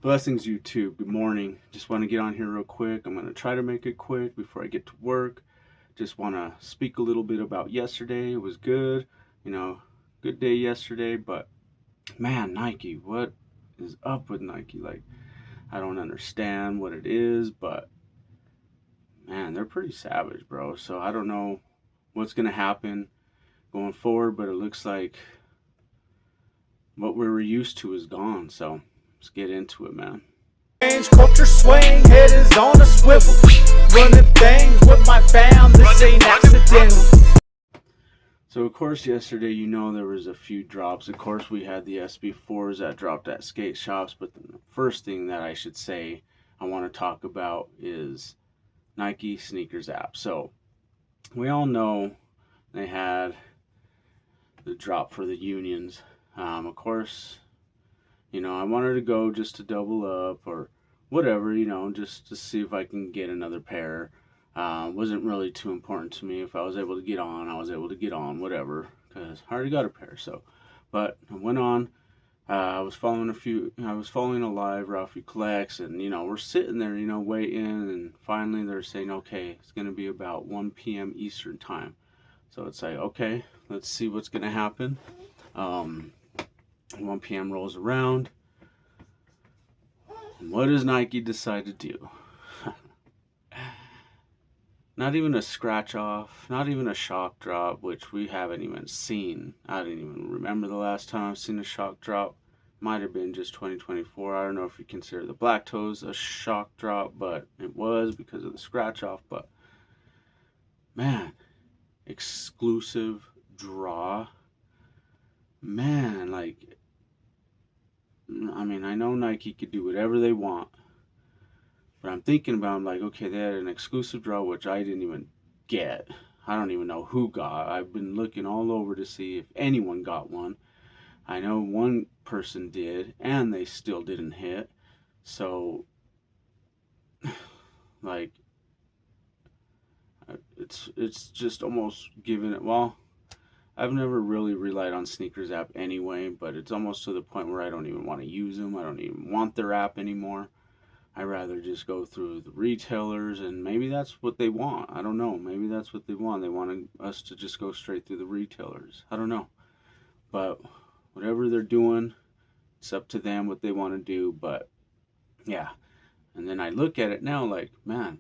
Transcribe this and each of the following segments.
Blessings, YouTube. Good morning. Just want to get on here real quick. I'm going to try to make it quick before I get to work. Just want to speak a little bit about yesterday. It was good. Good day yesterday. But man, Nike, what is up with Nike? Like, I don't understand what it is, but man, they're pretty savage, bro. So I don't know what's going to happen going forward, but it looks like what we were used to is gone. So let's get into it, man. Culture swing, head is on a swivel. Running things with my fam, this ain't accidental. So of course yesterday, there was a few drops. Of course we had the SB4s that dropped at skate shops, but the first thing that I should say I want to talk about is Nike sneakers app. So we all know they had the drop for the unions. Of course, I wanted to go just to double up or whatever, just to see if I can get another pair. Wasn't really too important to me. If I was able to get on, I was able to get on, whatever, because I already got a pair. So, but I went on. I was following a live Ralphie Collects, and we're sitting there, waiting, and finally they're saying, okay, it's gonna be about 1 p.m. Eastern time. So it's like, okay, let's see what's gonna happen. 1 p.m. rolls around. And what does Nike decide to do? Not even a scratch off, not even a shock drop, which we haven't even seen. I didn't even remember the last time I've seen a shock drop. Might have been just 2024. I don't know if you consider the Black Toes a shock drop, but it was because of the scratch off. But man, exclusive draw. Man, like, I mean, I know Nike could do whatever they want. But I'm thinking about, I'm like, okay, they had an exclusive draw, which I didn't even get. I don't even know who got. I've been looking all over to see if anyone got one. I know one person did, and they still didn't hit. So, like, it's just almost giving it. Well, I've never really relied on sneakers app anyway, but it's almost to the point where I don't even want to use them. I don't even want their app anymore. I'd rather just go through the retailers, and maybe that's what they want. I don't know. Maybe that's what they want. They want us to just go straight through the retailers. I don't know. But whatever they're doing, it's up to them what they want to do. But yeah. And then I look at it now like, man,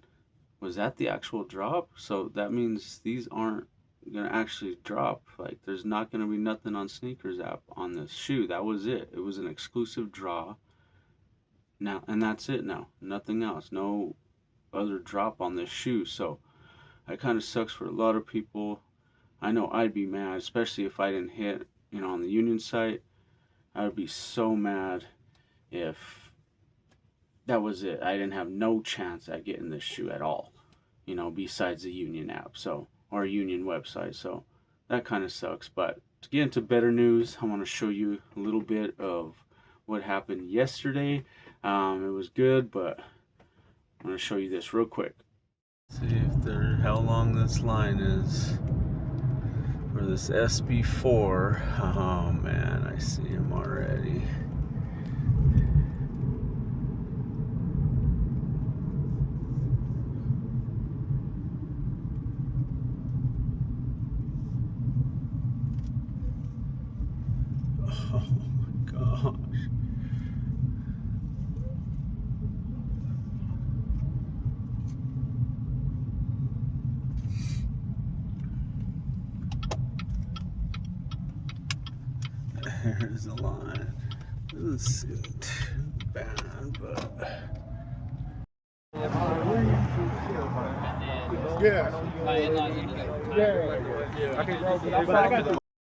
was that the actual drop? So that means these aren't going to actually drop. Like, there's not going to be nothing on Sneakers app on this shoe. That was it. It was an exclusive draw. Now, and that's it now. Nothing else. No other drop on this shoe. So it kind of sucks for a lot of people. I know I'd be mad, especially if I didn't hit, on the Union site. I would be so mad if that was it. I didn't have no chance at getting this shoe at all, besides the Union app, so, or Union website. So that kind of sucks. But to get into better news, I want to show you a little bit of what happened yesterday. It was good, but I'm going to show you this real quick. See if how long this line is for this SB4. Oh man, I see him already. Oh my gosh. There's a line. Doesn't seem too bad, but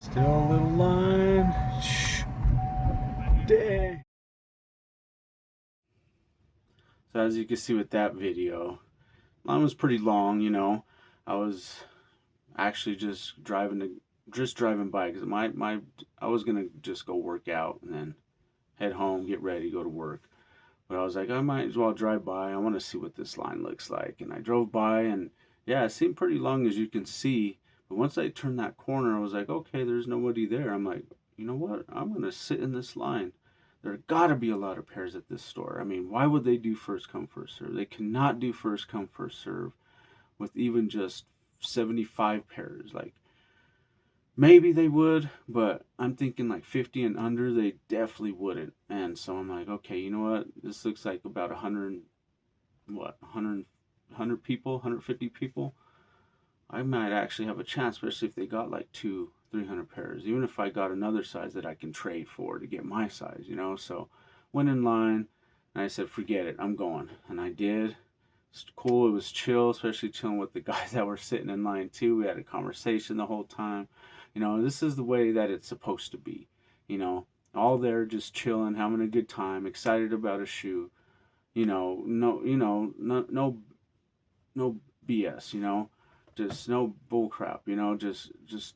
still a little line. Dang. So as you can see with that video, line was pretty long. I was actually just driving by because I was gonna just go work out and then head home, get ready, go to work. But I was like, I might as well drive by. I want to see what this line looks like. And I drove by, and yeah, it seemed pretty long, as you can see. But once I turned that corner, I was like, okay, there's nobody there. I'm like, you know what? I'm gonna sit in this line. there gotta be a lot of pairs at this store. I mean, why would they do first come, first serve? They cannot do first come, first serve with even just 75 pairs. Like, maybe they would, but I'm thinking like 50 and under, they definitely wouldn't. And so I'm like, okay, you know what? This looks like about 100, what, 100 people, 150 people. I might actually have a chance, especially if they got like 300 pairs. Even if I got another size that I can trade for to get my size, you know. So went in line and I said, forget it, I'm going. And I did. It's cool. It was chill, especially chilling with the guys that were sitting in line too. We had a conversation the whole time. You know, this is the way that it's supposed to be. You know, all there just chilling, having a good time, excited about a shoe. No BS. You know, just no bull crap. You know, just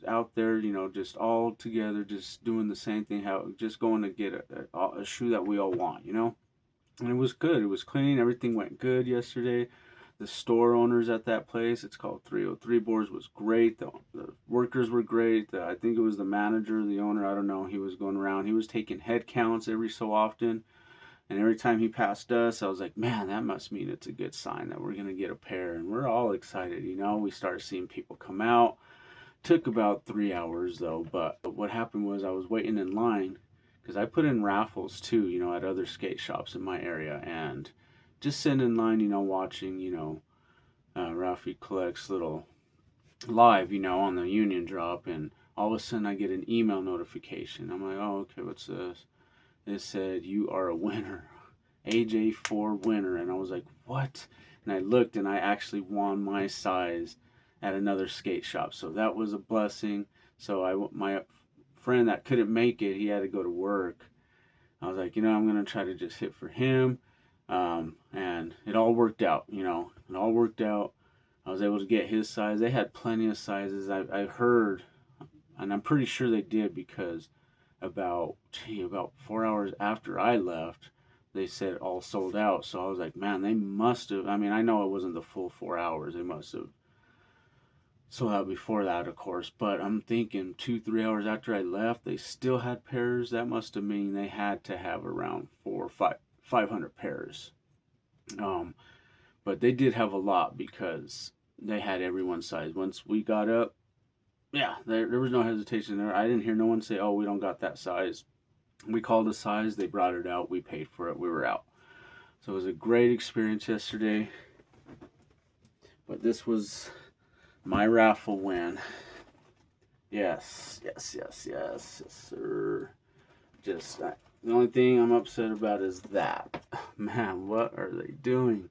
out there. You know, just all together, just doing the same thing. How just going to get a shoe that we all want. You know. And it was good. It was clean. Everything went good yesterday. The store owners at that place, it's called 303 Boards, was great. The workers were great. I think it was the manager, the owner, I don't know. He was going around. He was taking head counts every so often. And every time he passed us, I was like, man, that must mean it's a good sign that we're going to get a pair. And we're all excited. You know, we started seeing people come out. Took about 3 hours though. But what happened was I was waiting in line because I put in raffles too, you know, at other skate shops in my area, and just sitting in line, you know, watching, you know, Ralphie collects little live, you know, on the Union drop, and all of a sudden I get an email notification. I'm like, oh, okay, what's this? It said, you are a winner, AJ4 winner, and I was like, what? And I looked, and I actually won my size at another skate shop, so that was a blessing. So my friend that couldn't make it, he had to go to work. I was like, you know, I'm gonna try to just hit for him, and it all worked out. You know, it all worked out. I was able to get his size. They had plenty of sizes. I heard, and I'm pretty sure they did because about 4 hours after I left, they said all sold out. So I was like, man, they must have. I mean, I know it wasn't the full 4 hours. They must have sold out before that, of course, but I'm thinking 2-3 hours after I left, they still had pairs. That must have mean they had to have around 500 pairs. Um, but they did have a lot because they had everyone's size. Once we got up, yeah, there was no hesitation there. I didn't hear no one say, "Oh, we don't got that size." We called a size, they brought it out, we paid for it, we were out. So it was a great experience yesterday. But this was my raffle win. Yes, sir. Just the only thing I'm upset about is that. Man, what are they doing?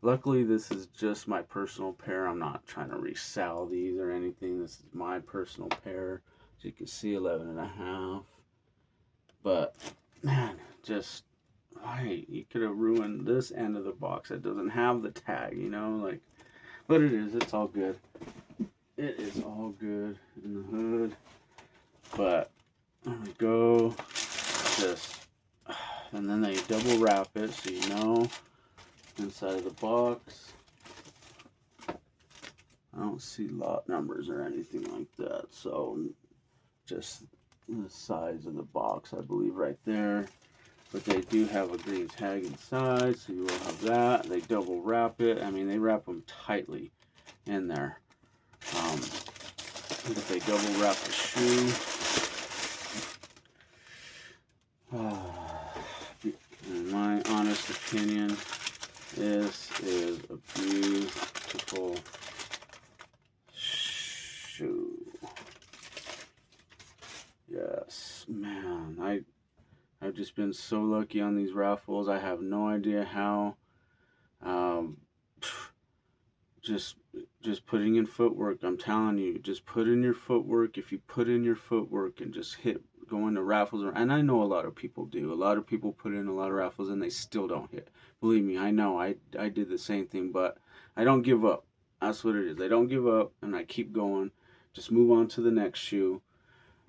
Luckily, this is just my personal pair. I'm not trying to resell these or anything. This is my personal pair. As you can see, 11 and a half. But, man, just, why? You could have ruined this end of the box that doesn't have the tag, you know? Like, but it is. It's all good. It is all good in the hood. But there we go. Just, and then they double wrap it so you know inside of the box. I don't see lot numbers or anything like that. So just the size of the box, I believe, right there. But they do have a green tag inside, so you will have that. They double wrap it. I mean, they wrap them tightly in there. But they double wrap the shoe. In my honest opinion, this is a beautiful shoe. Yes, man, I've just been so lucky on these raffles. I have no idea how. Just putting in footwork. I'm telling you, just put in your footwork. If you put in your footwork and just go into raffles, and I know a lot of people do. A lot of people put in a lot of raffles and they still don't hit. Believe me, I know. I did the same thing, but I don't give up. That's what it is. I don't give up, and I keep going. Just move on to the next shoe,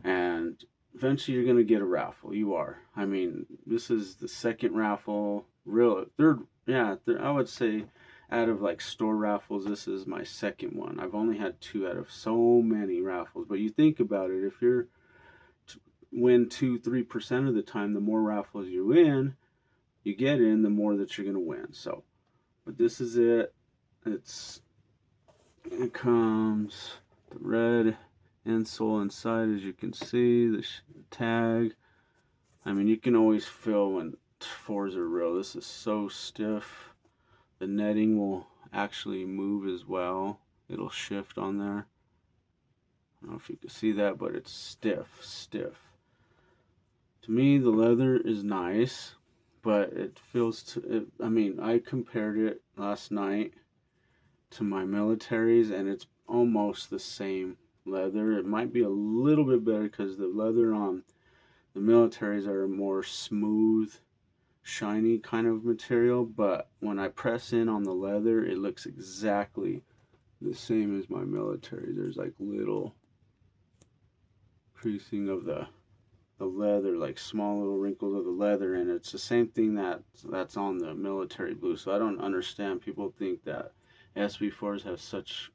and eventually you're gonna get a raffle. You are. I mean, this is the second raffle. Third. Yeah, I would say out of like store raffles, this is my second one. I've only had two out of so many raffles. But you think about it, if you're win 2-3% of the time, the more raffles you get in, the more that you're gonna win. So, but this is it. It comes the red insole inside, as you can see, the tag. I mean, you can always feel when fours are real. This is so stiff. The netting will actually move as well. It'll shift on there. I don't know if you can see that, but it's stiff. To me, the leather is nice, but it feels I mean, I compared it last night to my militaries, and it's almost the same leather. It might be a little bit better because the leather on the militaries are a more smooth, shiny kind of material, but when I press in on the leather, it looks exactly the same as my military. There's like little creasing of the leather, like small little wrinkles of the leather, and it's the same thing that's on the military blue. So I don't understand. People think that SB4s have such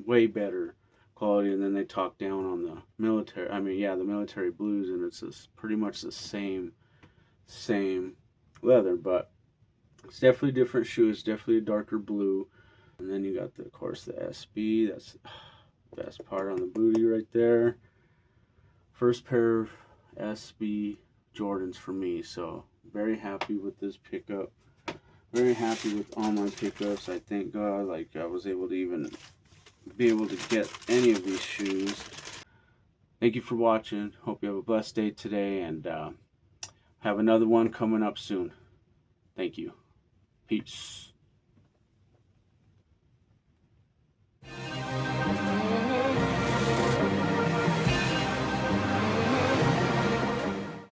way better quality, and then they talk down on the military. I mean, yeah, the military blues, and it's just pretty much the same leather, but it's definitely a different shoe. It's definitely a darker blue. And then you got of course the SB. That's the best part on the booty right there. First pair of SB Jordans for me, so very happy with this pickup. Very happy with all my pickups. I thank God, like, I was able to even be able to get any of these shoes. Thank you for watching. Hope you have a blessed day today, and have another one coming up soon. Thank you. Peace.